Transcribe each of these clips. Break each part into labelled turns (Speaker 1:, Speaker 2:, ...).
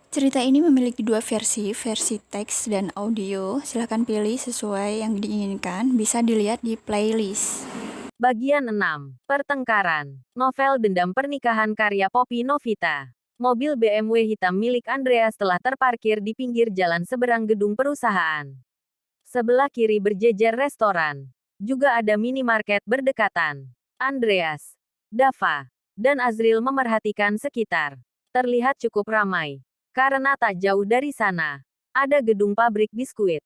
Speaker 1: Cerita ini memiliki dua versi teks dan audio. Silahkan pilih sesuai yang diinginkan, bisa dilihat di playlist.
Speaker 2: Bagian 6. Pertengkaran. Novel Dendam Pernikahan karya Poppy Novita. Mobil BMW hitam milik Andreas telah terparkir di pinggir jalan seberang gedung perusahaan. Sebelah kiri berjejer restoran. Juga ada minimarket berdekatan. Andreas, Dava, dan Azril memerhatikan sekitar. Terlihat cukup ramai. Karena tak jauh dari sana, ada gedung pabrik biskuit.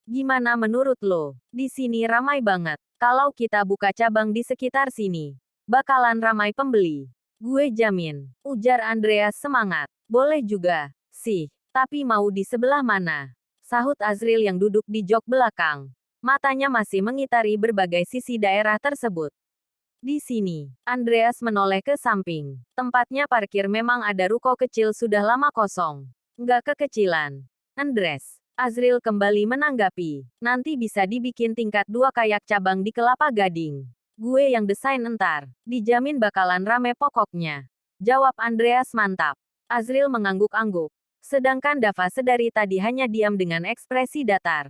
Speaker 2: Gimana menurut lo? Di sini ramai banget. Kalau kita buka cabang di sekitar sini, bakalan ramai pembeli. Gue jamin, ujar Andreas semangat. Boleh juga, sih. Tapi mau di sebelah mana? Sahut Azril yang duduk di jok belakang. Matanya masih mengitari berbagai sisi daerah tersebut. Di sini, Andreas menoleh ke samping. Tempatnya parkir memang ada ruko kecil sudah lama kosong. Nggak kekecilan. Andres. Azril kembali menanggapi. Nanti bisa dibikin tingkat 2 kayak cabang di Kelapa Gading. Gue yang desain entar. Dijamin bakalan rame pokoknya. Jawab Andreas mantap. Azril mengangguk-angguk. Sedangkan Dava sedari tadi hanya diam dengan ekspresi datar.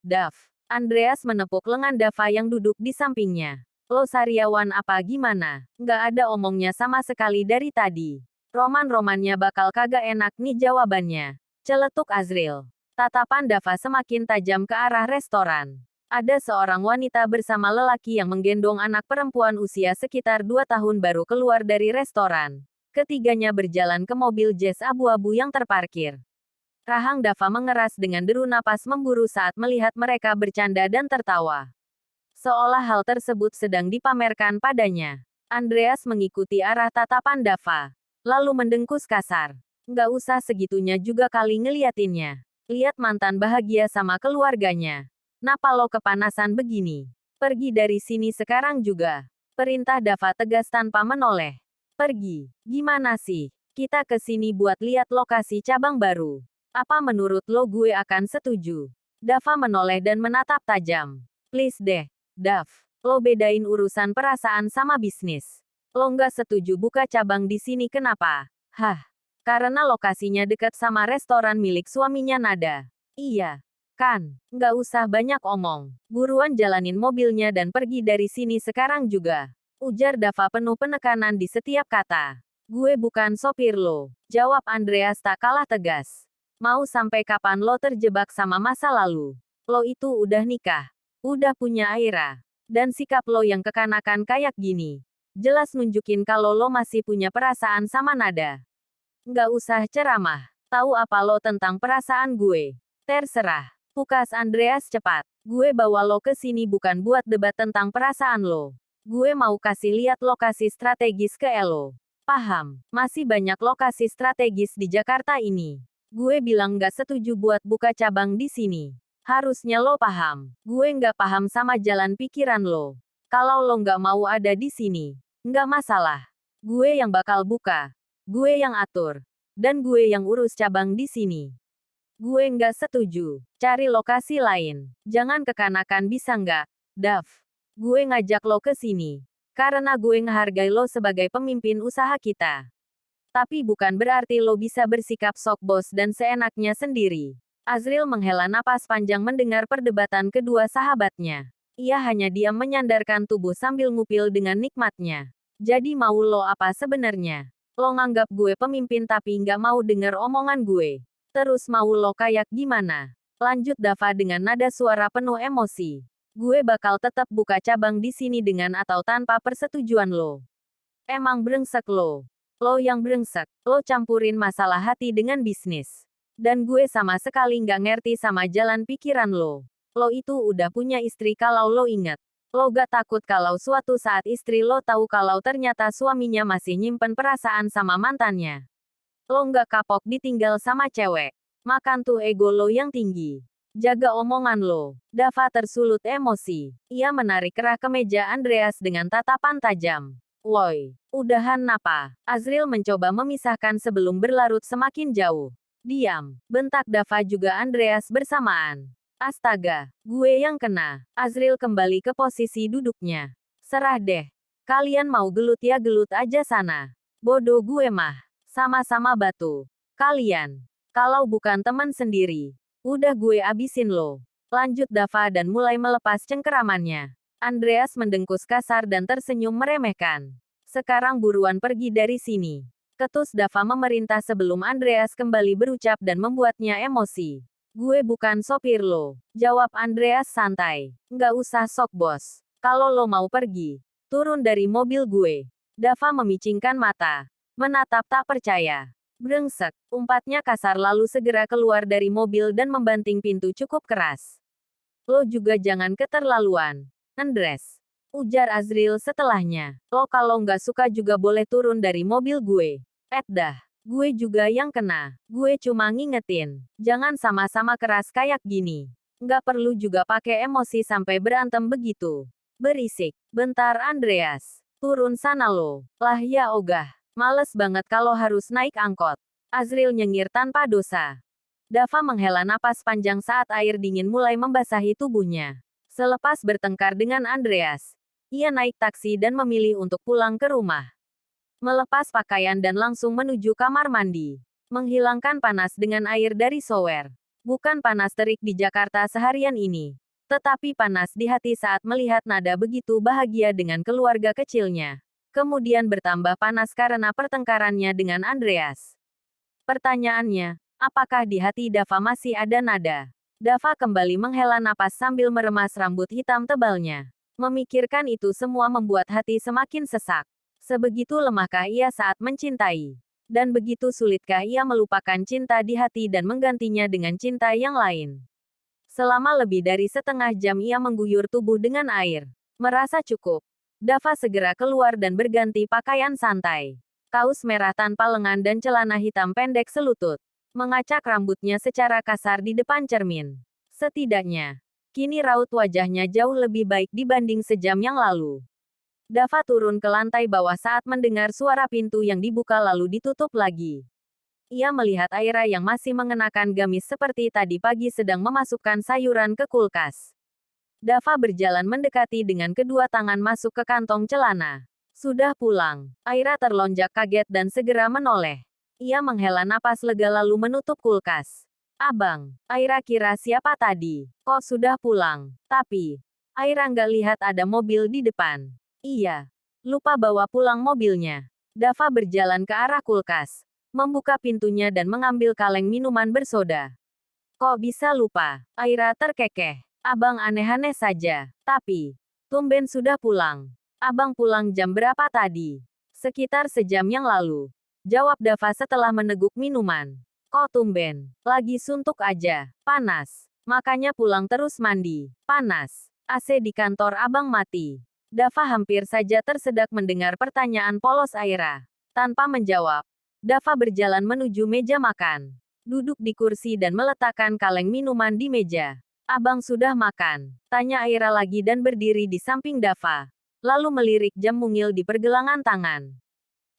Speaker 2: Dav. Andreas menepuk lengan Dava yang duduk di sampingnya. Lo sariawan apa gimana? Nggak ada omongnya sama sekali dari tadi. Roman-romannya bakal kagak enak nih jawabannya. Celetuk Azril. Tatapan Dava semakin tajam ke arah restoran. Ada seorang wanita bersama lelaki yang menggendong anak perempuan usia sekitar 2 tahun baru keluar dari restoran. Ketiganya berjalan ke mobil Jazz abu-abu yang terparkir. Rahang Dava mengeras dengan deru napas memburu saat melihat mereka bercanda dan tertawa. Seolah hal tersebut sedang dipamerkan padanya. Andreas mengikuti arah tatapan Dava. Lalu mendengkus kasar. Nggak usah segitunya juga kali ngeliatinnya. Lihat mantan bahagia sama keluarganya. Napa lo kepanasan begini? Pergi dari sini sekarang juga. Perintah Dava tegas tanpa menoleh. Pergi. Gimana sih? Kita ke sini buat lihat lokasi cabang baru. Apa menurut lo gue akan setuju? Dava menoleh dan menatap tajam. Please deh. Dav, lo bedain urusan perasaan sama bisnis. Lo nggak setuju buka cabang di sini kenapa? Hah, karena lokasinya dekat sama restoran milik suaminya Nada. Iya, kan? Nggak usah banyak omong. Buruan jalanin mobilnya dan pergi dari sini sekarang juga. Ujar Dava penuh penekanan di setiap kata. Gue bukan sopir lo, jawab Andreas tak kalah tegas. Mau sampai kapan lo terjebak sama masa lalu? Lo itu udah nikah. Udah punya Aira. Dan sikap lo yang kekanakan kayak gini. Jelas nunjukin kalau lo masih punya perasaan sama Nada. Nggak usah ceramah. Tahu apa lo tentang perasaan gue? Terserah. Pukas Andreas cepat. Gue bawa lo ke sini bukan buat debat tentang perasaan lo. Gue mau kasih lihat lokasi strategis ke Elo. Paham, masih banyak lokasi strategis di Jakarta ini. Gue bilang nggak setuju buat buka cabang di sini. Harusnya lo paham. Gue nggak paham sama jalan pikiran lo. Kalau lo nggak mau ada di sini, nggak masalah. Gue yang bakal buka. Gue yang atur. Dan gue yang urus cabang di sini. Gue nggak setuju. Cari lokasi lain. Jangan kekanakan bisa nggak? Dav. Gue ngajak lo ke sini. Karena gue ngehargai lo sebagai pemimpin usaha kita. Tapi bukan berarti lo bisa bersikap sok bos dan seenaknya sendiri. Azril menghela napas panjang mendengar perdebatan kedua sahabatnya. Ia hanya diam menyandarkan tubuh sambil ngupil dengan nikmatnya. Jadi mau lo apa sebenarnya? Lo nganggap gue pemimpin tapi nggak mau denger omongan gue. Terus mau lo kayak gimana? Lanjut Dava dengan nada suara penuh emosi. Gue bakal tetap buka cabang di sini dengan atau tanpa persetujuan lo. Emang brengsek lo. Lo yang brengsek. Lo campurin masalah hati dengan bisnis. Dan gue sama sekali nggak ngerti sama jalan pikiran lo. Lo itu udah punya istri kalau lo inget. Lo gak takut kalau suatu saat istri lo tahu kalau ternyata suaminya masih nyimpen perasaan sama mantannya. Lo nggak kapok ditinggal sama cewek. Makan tuh ego lo yang tinggi. Jaga omongan lo. Dava tersulut emosi. Ia menarik kerah kemeja Andreas dengan tatapan tajam. Woi, udahan napa? Azril mencoba memisahkan sebelum berlarut semakin jauh. Diam, bentak Dava juga Andreas bersamaan. Astaga, gue yang kena. Azril kembali ke posisi duduknya. Serah deh. Kalian mau gelut ya gelut aja sana. Bodoh gue mah. Sama-sama batu. Kalian. Kalau bukan teman sendiri. Udah gue abisin lo. Lanjut Dava dan mulai melepas cengkeramannya. Andreas mendengkus kasar dan tersenyum meremehkan. Sekarang buruan pergi dari sini. Ketus Dava memerintah sebelum Andreas kembali berucap dan membuatnya emosi. Gue bukan sopir lo. Jawab Andreas santai. Nggak usah sok bos. Kalau lo mau pergi, turun dari mobil gue. Dava memicingkan mata. Menatap tak percaya. Brengsek, umpatnya kasar lalu segera keluar dari mobil dan membanting pintu cukup keras. Lo juga jangan keterlaluan. Andres. Ujar Azril setelahnya. Lo kalau nggak suka juga boleh turun dari mobil gue. Dah. Gue juga yang kena. Gue cuma ngingetin. Jangan sama-sama keras kayak gini. Nggak perlu juga pakai emosi sampai berantem begitu. Berisik. Bentar Andreas. Turun sana lo. Lah ya ogah. Males banget kalau harus naik angkot. Azril nyengir tanpa dosa. Dava menghela napas panjang saat air dingin mulai membasahi tubuhnya. Selepas bertengkar dengan Andreas, ia naik taksi dan memilih untuk pulang ke rumah. Melepas pakaian dan langsung menuju kamar mandi. Menghilangkan panas dengan air dari shower. Bukan panas terik di Jakarta seharian ini. Tetapi panas di hati saat melihat Nada begitu bahagia dengan keluarga kecilnya. Kemudian bertambah panas karena pertengkarannya dengan Andreas. Pertanyaannya, apakah di hati Dava masih ada Nada? Dava kembali menghela napas sambil meremas rambut hitam tebalnya. Memikirkan itu semua membuat hati semakin sesak. Sebegitu lemahkah ia saat mencintai? Dan begitu sulitkah ia melupakan cinta di hati dan menggantinya dengan cinta yang lain? Selama lebih dari setengah jam ia mengguyur tubuh dengan air. Merasa cukup. Dava segera keluar dan berganti pakaian santai. Kaos merah tanpa lengan dan celana hitam pendek selutut. Mengacak rambutnya secara kasar di depan cermin. Setidaknya, kini raut wajahnya jauh lebih baik dibanding sejam yang lalu. Dava turun ke lantai bawah saat mendengar suara pintu yang dibuka lalu ditutup lagi. Ia melihat Aira yang masih mengenakan gamis seperti tadi pagi sedang memasukkan sayuran ke kulkas. Dava berjalan mendekati dengan kedua tangan masuk ke kantong celana. Sudah pulang. Aira terlonjak kaget dan segera menoleh. Ia menghela napas lega lalu menutup kulkas. Abang, Aira kira siapa tadi? Kok sudah pulang? Tapi, Aira nggak lihat ada mobil di depan. Iya, lupa bawa pulang mobilnya. Dava berjalan ke arah kulkas, membuka pintunya dan mengambil kaleng minuman bersoda. Kok bisa lupa? Aira terkekeh. Abang aneh-aneh saja. Tapi, tumben sudah pulang. Abang pulang jam berapa tadi? Sekitar sejam yang lalu. Jawab Dava setelah meneguk minuman. Kok tumben? Lagi suntuk aja. Panas. Makanya pulang terus mandi. Panas. AC di kantor abang mati. Dava hampir saja tersedak mendengar pertanyaan polos Aira. Tanpa menjawab, Dava berjalan menuju meja makan. Duduk di kursi dan meletakkan kaleng minuman di meja. Abang sudah makan? Tanya Aira lagi dan berdiri di samping Dava. Lalu melirik jam mungil di pergelangan tangan.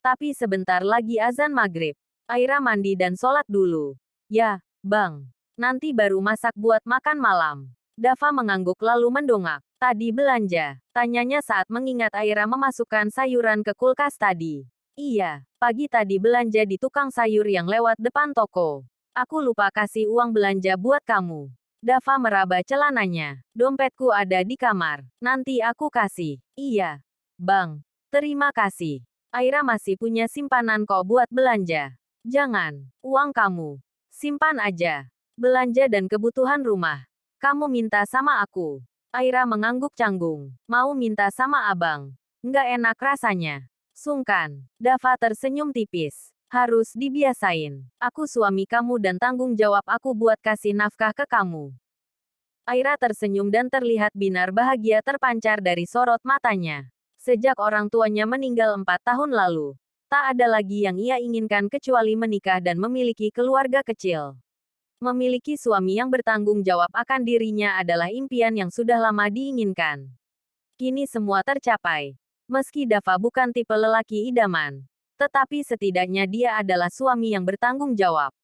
Speaker 2: Tapi sebentar lagi azan maghrib. Aira mandi dan sholat dulu. Ya, bang. Nanti baru masak buat makan malam. Dava mengangguk lalu mendongak. Tadi belanja? Tanyanya saat mengingat Aira memasukkan sayuran ke kulkas tadi. Iya, pagi tadi belanja di tukang sayur yang lewat depan toko. Aku lupa kasih uang belanja buat kamu. Dava meraba celananya. Dompetku ada di kamar. Nanti aku kasih. Iya. Bang. Terima kasih. Aira masih punya simpanan kok buat belanja. Jangan. Uang kamu. Simpan aja. Belanja dan kebutuhan rumah. Kamu minta sama aku. Aira mengangguk canggung. Mau minta sama abang. Nggak enak rasanya. Sungkan. Dava tersenyum tipis. Harus dibiasain. Aku suami kamu dan tanggung jawab aku buat kasih nafkah ke kamu. Aira tersenyum dan terlihat binar bahagia terpancar dari sorot matanya. Sejak orang tuanya meninggal 4 tahun lalu, tak ada lagi yang ia inginkan kecuali menikah dan memiliki keluarga kecil. Memiliki suami yang bertanggung jawab akan dirinya adalah impian yang sudah lama diinginkan. Kini semua tercapai. Meski Dava bukan tipe lelaki idaman, tetapi setidaknya dia adalah suami yang bertanggung jawab.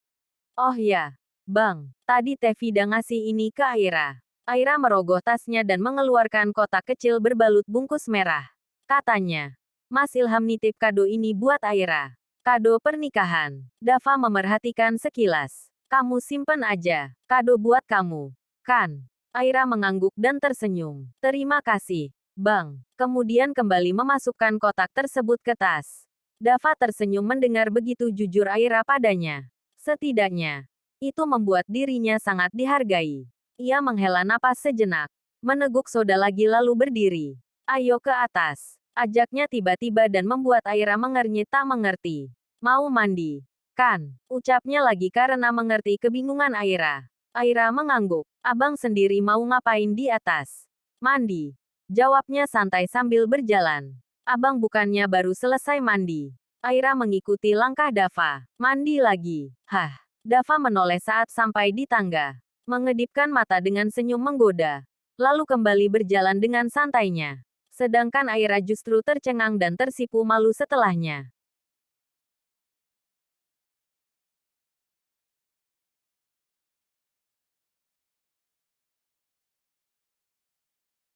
Speaker 2: Oh ya, bang, tadi Teh Vida ngasih ini ke Aira. Aira merogoh tasnya dan mengeluarkan kotak kecil berbalut bungkus merah. Katanya, Mas Ilham nitip kado ini buat Aira. Kado pernikahan. Dava memerhatikan sekilas. Kamu simpen aja. Kado buat kamu. Kan? Aira mengangguk dan tersenyum. Terima kasih, Bang. Kemudian kembali memasukkan kotak tersebut ke tas. Dava tersenyum mendengar begitu jujur Aira padanya. Setidaknya, itu membuat dirinya sangat dihargai. Ia menghela napas sejenak. Meneguk soda lagi lalu berdiri. Ayo ke atas. Ajaknya tiba-tiba dan membuat Aira mengernyit tak mengerti. Mau mandi? Kan? Ucapnya lagi karena mengerti kebingungan Aira. Aira mengangguk. Abang sendiri mau ngapain di atas? Mandi. Jawabnya santai sambil berjalan. Abang bukannya baru selesai mandi. Aira mengikuti langkah Dava. Mandi lagi. Hah. Dava menoleh saat sampai di tangga. Mengedipkan mata dengan senyum menggoda. Lalu kembali berjalan dengan santainya. Sedangkan Aira justru tercengang dan tersipu malu setelahnya.